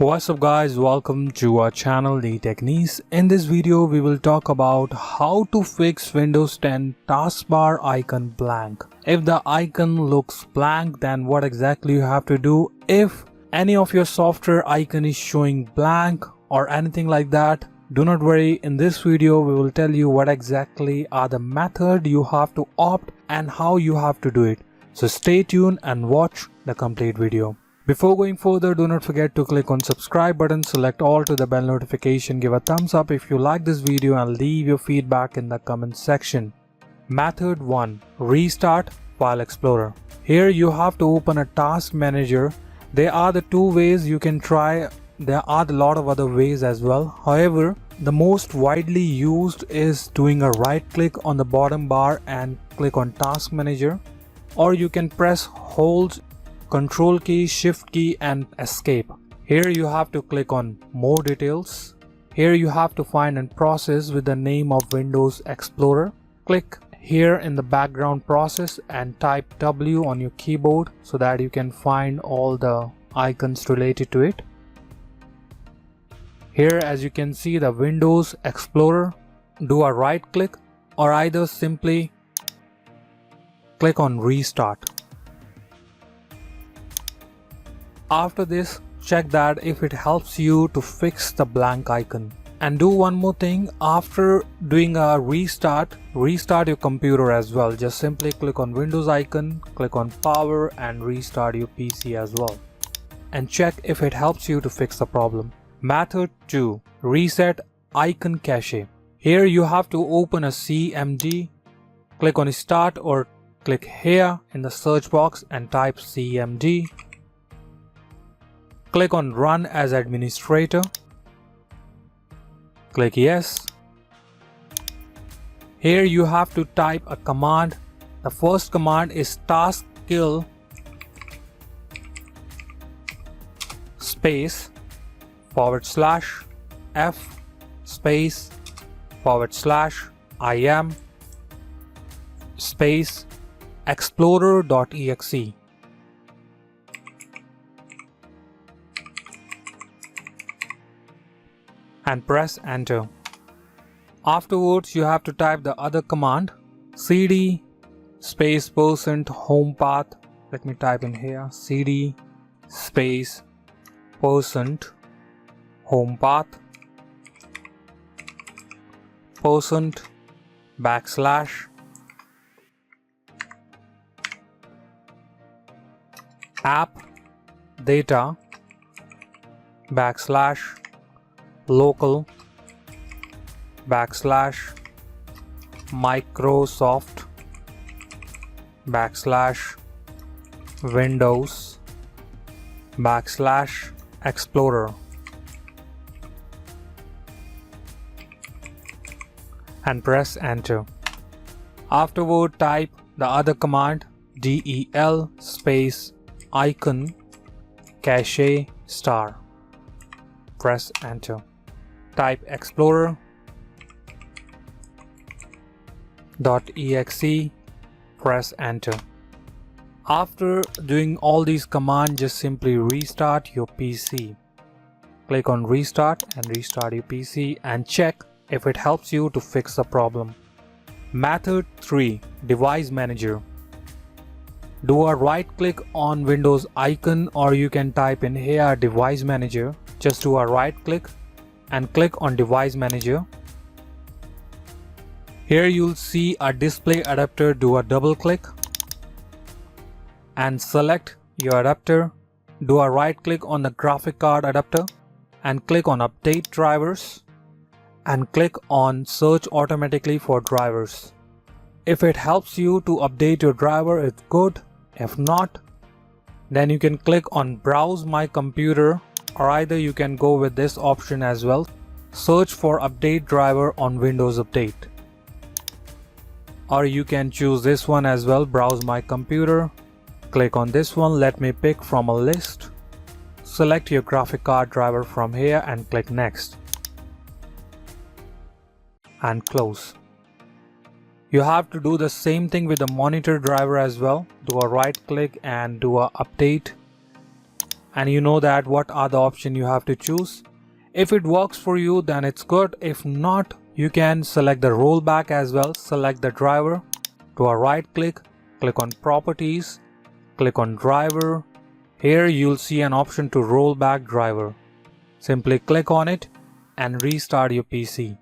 What's up guys, welcome to our channel eTechniz. In this video we will talk about how to fix Windows 10 taskbar icon blank. If the icon looks blank, then what exactly you have to do. If any of your software icon is showing blank or anything like that, do not worry. In this video we will tell you what exactly are the method you have to opt and how you have to do it. So stay tuned and watch the complete video. Before going further, do not forget to click on subscribe button, select all to the bell notification, give a thumbs up if you like this video and leave your feedback in the comment section. Method 1. Restart File Explorer. Here you have to open a task manager. There are the two ways you can try. There are a lot of other ways as well. However, the most widely used is doing a right click on the bottom bar and click on task manager, or you can press hold Control key, Shift key and escape. Here you have to click on more details. Here you have to find a process with the name of Windows Explorer. Click here in the background process and type W on your keyboard so that you can find all the icons related to it. Here as you can see the Windows Explorer, do a right click or either simply click on restart. After this, check that if it helps you to fix the blank icon. And do one more thing, after doing a restart your computer as well. Just simply click on Windows icon, click on power and restart your PC as well. And check if it helps you to fix the problem. Method 2. Reset icon cache. Here you have to open a CMD, click on start or click here in the search box and type CMD. Click on Run as Administrator. Click Yes. Here you have to type a command. The first command is taskkill space /F space /IAM space explorer.exe. And press enter. Afterwards you have to type the other command cd space %homepath. Let me type in here cd space %homepath /AppData /local /Microsoft /Windows /Explorer and press enter. Afterward type the other command del space icon cache star. Press enter. Type explorer.exe, press enter. After doing all these commands, just simply restart your PC. Click on restart and restart your PC and check if it helps you to fix the problem. Method 3. Device Manager. Do a right click on Windows icon or you can type in here Device Manager. Just do a right click and click on Device Manager. Here you'll see a display adapter. Do a double click and select your adapter. Do a right click on the graphic card adapter and click on Update Drivers and click on Search Automatically for Drivers. If it helps you to update your driver, it's good. If not, then you can click on Browse My Computer, or either you can go with this option as well. Search for update driver on Windows Update. Or you can choose this one as well, Browse My Computer. Click on this one. Let me pick from a list. Select your graphic card driver from here and click Next. And close. You have to do the same thing with the monitor driver as well. Do a right click and do a update and you know that what are the options you have to choose. If it works for you, then it's good. If not, you can select the rollback as well. Select the driver, do a right click, click on properties, click on driver. Here you'll see an option to roll back driver. Simply click on it and restart your PC.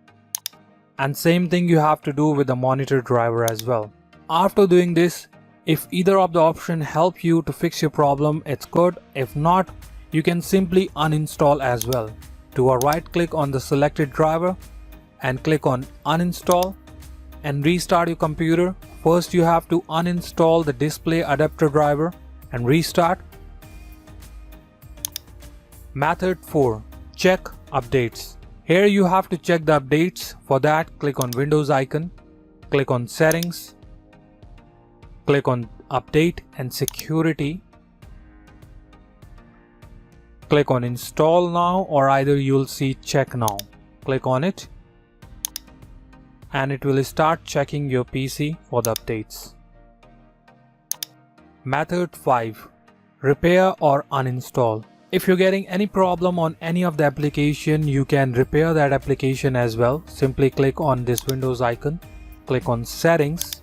And same thing you have to do with the monitor driver as well. After doing this, if either of the options help you to fix your problem, it's good. If not, you can simply uninstall as well. Do a right click on the selected driver and click on uninstall and restart your computer. First you have to uninstall the display adapter driver and restart. Method 4. Check updates. Here you have to check the updates. For that, click on Windows icon, click on settings, click on update and security. Click on install now, or either you'll see check now. Click on it and it will start checking your PC for the updates. Method 5. Repair or uninstall. If you're getting any problem on any of the application, you can repair that application as well. Simply click on this Windows icon, click on settings.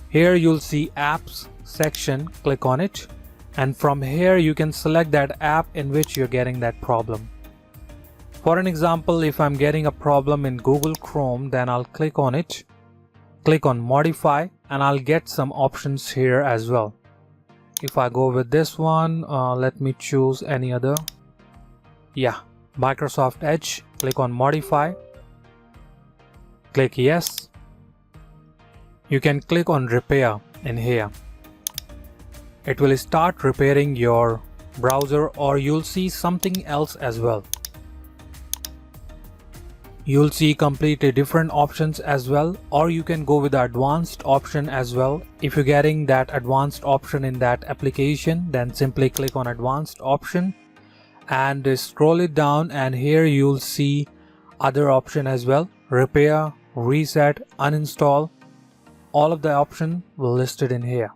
Here you'll see apps section, click on it. And from here you can select that app in which you're getting that problem. For an example, if I'm getting a problem in Google Chrome, then I'll click on it, click on modify, and I'll get some options here as well. If I go with this one, let me choose any other. Yeah, Microsoft Edge. Click on modify, click yes. You can click on repair in here. It will start repairing your browser, or you'll see something else as well. You'll see completely different options as well, or you can go with the advanced option as well. If you're getting that advanced option in that application, then simply click on advanced option and scroll it down, and here you'll see other option as well. Repair, reset, uninstall. All of the options were listed in here.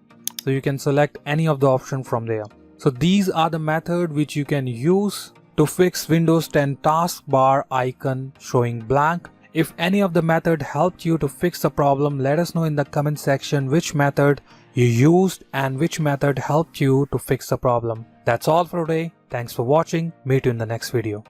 So you can select any of the option from there. So these are the method which you can use to fix Windows 10 taskbar icon showing blank. If any of the method helped you to fix the problem, let us know in the comment section which method you used and which method helped you to fix the problem. That's all for today. Thanks for watching. Meet you in the next video.